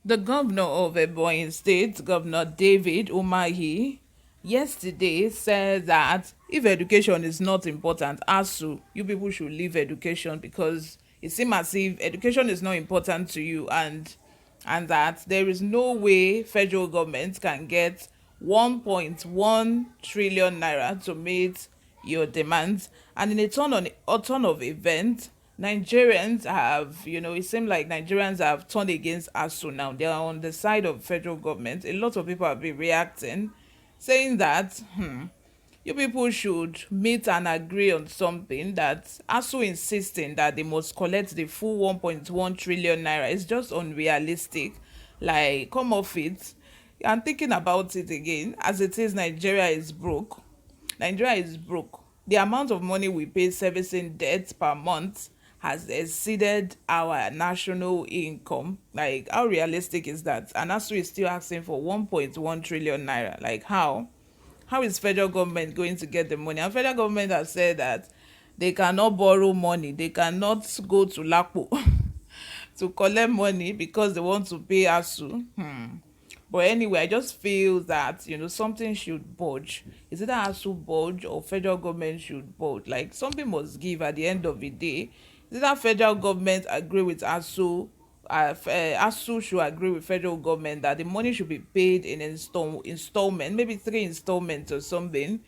The governor of Ebonyi State, Governor David Umahi, yesterday said that if education is not important, ASU, you people should leave education because it seems as if education is not important to you, and that there is no way federal government can get 1.1 trillion naira to meet your demands. And in a turn of events, Nigerians have, it seems like Nigerians have turned against ASU now. They are on the side of federal government. A lot of people have been reacting, saying that you people should meet and agree on something. That ASU insisting that they must collect the full 1.1 trillion naira is just unrealistic. Like, come off it. I'm thinking about it again. As it is, Nigeria is broke. The amount of money we pay servicing debt per month has exceeded our national income. Like, how realistic is that? And ASU is still asking for 1.1 trillion naira. Like, how? How is federal government going to get the money? And federal government has said that they cannot borrow money. They cannot go to Lapo to collect money because they want to pay ASU. But anyway, I just feel that something should budge. Is it that ASU budge or federal government should budge? Like, something must give at the end of the day. Is it that federal government agree with ASU? ASU should agree with federal government that the money should be paid in installment, maybe 3 installments or something.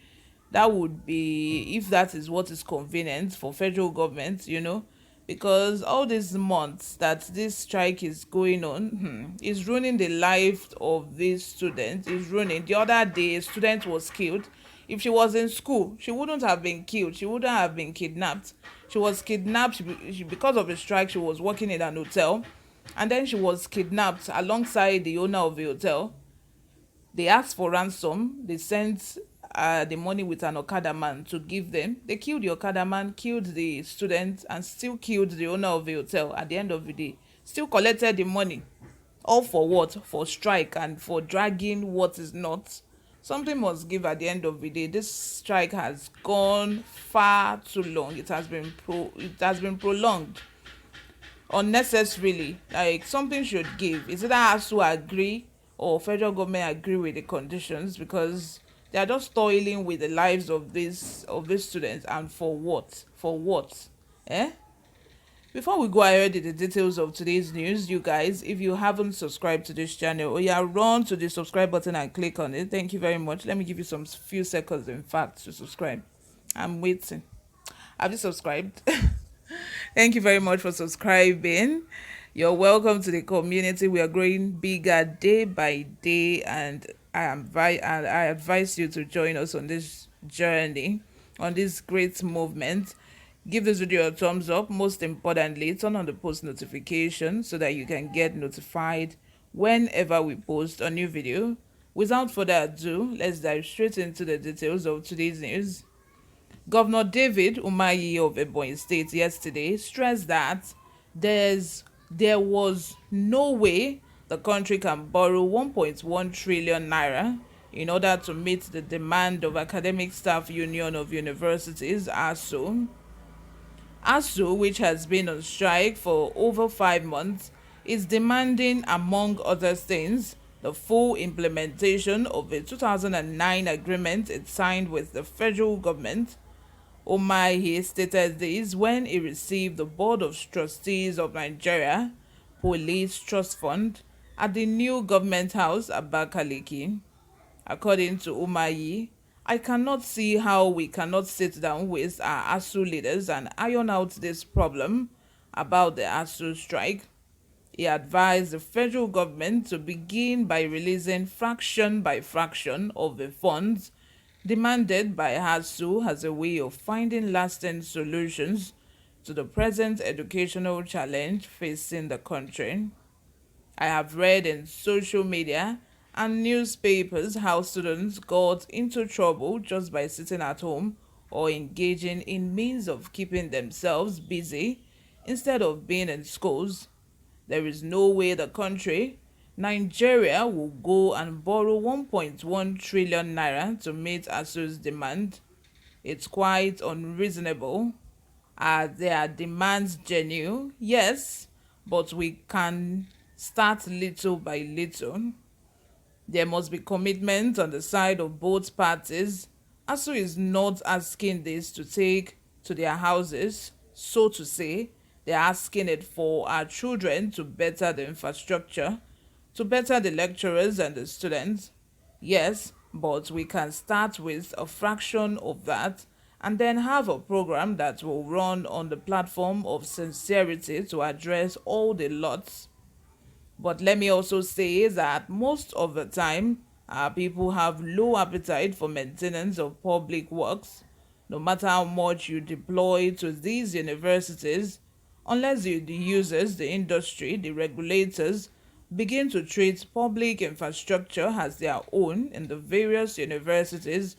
That would be, if that is what is convenient for federal government, because all these months that this strike is going on is ruining the life of these students. Is ruining. The other day a student was killed. If she was in school, she wouldn't have been killed, she wouldn't have been kidnapped. She was kidnapped because of the strike. She was working in an hotel, and then she was kidnapped alongside the owner of the hotel. They asked for ransom. They sent the money with an Okada man to give them. They killed the Okada man, killed the student, and still killed the owner of the hotel at the end of the day. Still collected the money. All for what? For strike and for dragging what is not. Something must give at the end of the day. This strike has gone far too long. It has been prolonged unnecessarily. Like, something should give. Is it that has to agree or federal government agree with the conditions, because they are just toiling with the lives of these students, and for what before we go ahead with the details of today's news, you guys, if you haven't subscribed to this channel, run to the subscribe button and click on it. Thank you very much. Let me give you some few seconds, in fact, to subscribe. I'm waiting. Have you subscribed? Thank you very much for subscribing. You're welcome to the community. We are growing bigger day by day, and I advise you to join us on this journey, on this great movement. Give this video a thumbs up. Most importantly, turn on the post notification so that you can get notified whenever we post a new video. Without further ado, let's dive straight into the details of today's news. Governor David Umahi of Ebonyi State yesterday stressed that there was no way the country can borrow 1.1 trillion naira in order to meet the demand of Academic Staff Union of Universities, ASU. ASU, which has been on strike for over 5 months, is demanding, among other things, the full implementation of a 2009 agreement it signed with the federal government. Umahi stated this when he received the Board of Trustees of Nigeria Police Trust Fund at the new government house at Abakaliki. According to Umahi, I cannot see how we cannot sit down with our ASU leaders and iron out this problem about the ASU strike. He advised the federal government to begin by releasing fraction by fraction of the funds demanded by ASU as a way of finding lasting solutions to the present educational challenge facing the country. I have read in social media and newspapers how students got into trouble just by sitting at home or engaging in means of keeping themselves busy instead of being in schools. There is no way the country, Nigeria, will go and borrow 1.1 trillion naira to meet ASU's demand. It's quite unreasonable. Are their demands genuine? Yes, but we can start little by little. There must be commitment on the side of both parties. ASU is not asking this to take to their houses, so to say. They're asking it for our children to better the infrastructure, to better the lecturers and the students. Yes, but we can start with a fraction of that and then have a program that will run on the platform of sincerity to address all the lots. But let me also say that most of the time, our people have low appetite for maintenance of public works. No matter how much you deploy to these universities, unless the users, the industry, the regulators begin to treat public infrastructure as their own in the various universities,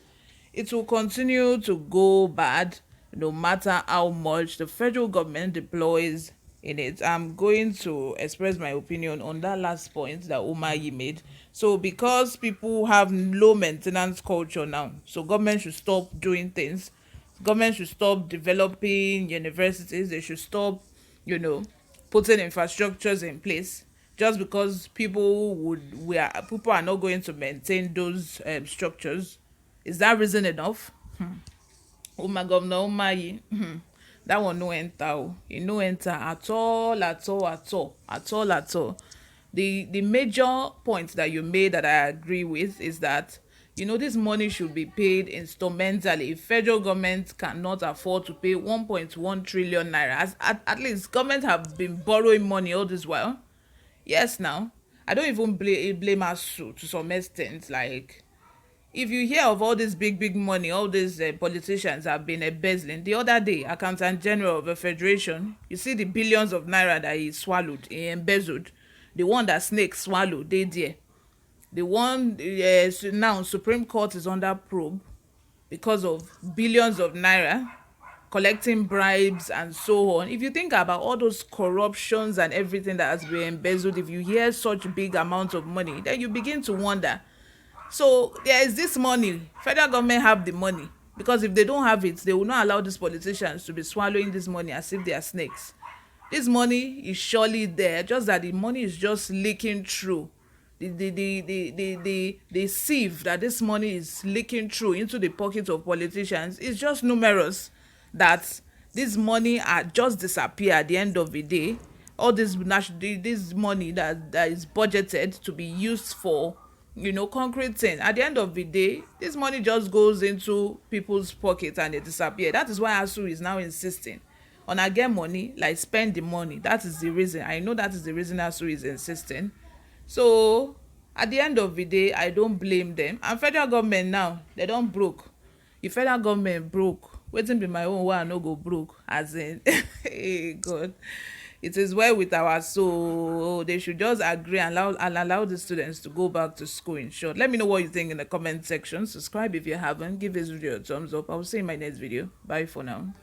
it will continue to go bad no matter how much the federal government deploys in it. I'm going to express my opinion on that last point that Umahi made. So because people have low maintenance culture now, so government should stop doing things. Government should stop developing universities. They should stop, you know, putting infrastructures in place just because people are not going to maintain those structures. Is that reason enough? Oh my governor, oh my, that one no enter. Oh. It no enter at all, at all, at all, at all, at all. The major point that you made that I agree with is that this money should be paid instrumentally. If federal government cannot afford to pay 1.1 trillion naira, at least government have been borrowing money all this while. Yes, now I don't even blame ASU to some extent. Like, if you hear of all this big money all these politicians have been embezzling. The other day, accountant general of the federation, you see the billions of naira that he swallowed, he embezzled. The one that snake swallowed, they there. The one now Supreme Court is under probe because of billions of naira collecting bribes and so on. If you think about all those corruptions and everything that has been embezzled, if you hear such big amounts of money, then you begin to wonder. So there is this money. Federal government have the money, because if they don't have it, they will not allow these politicians to be swallowing this money as if they are snakes. This money is surely there, just that the money is just leaking through. The sieve that this money is leaking through into the pockets of politicians is just numerous, that this money are just disappear at the end of the day. All this money that is budgeted to be used for concrete thing, at the end of the day this money just goes into people's pockets and they disappear. That is why ASU is now insisting on get money, like spend the money. That is the reason. I know that is the reason ASU is insisting. So at the end of the day, I don't blame them. And federal government now, they don't broke. If federal government broke, wetin be my own, why I no go broke, as in hey God. It is well with our soul. They should just agree and allow the students to go back to school. In short, let me know what you think in the comment section. Subscribe if you haven't. Give this video a thumbs up. I will see you in my next video. Bye for now.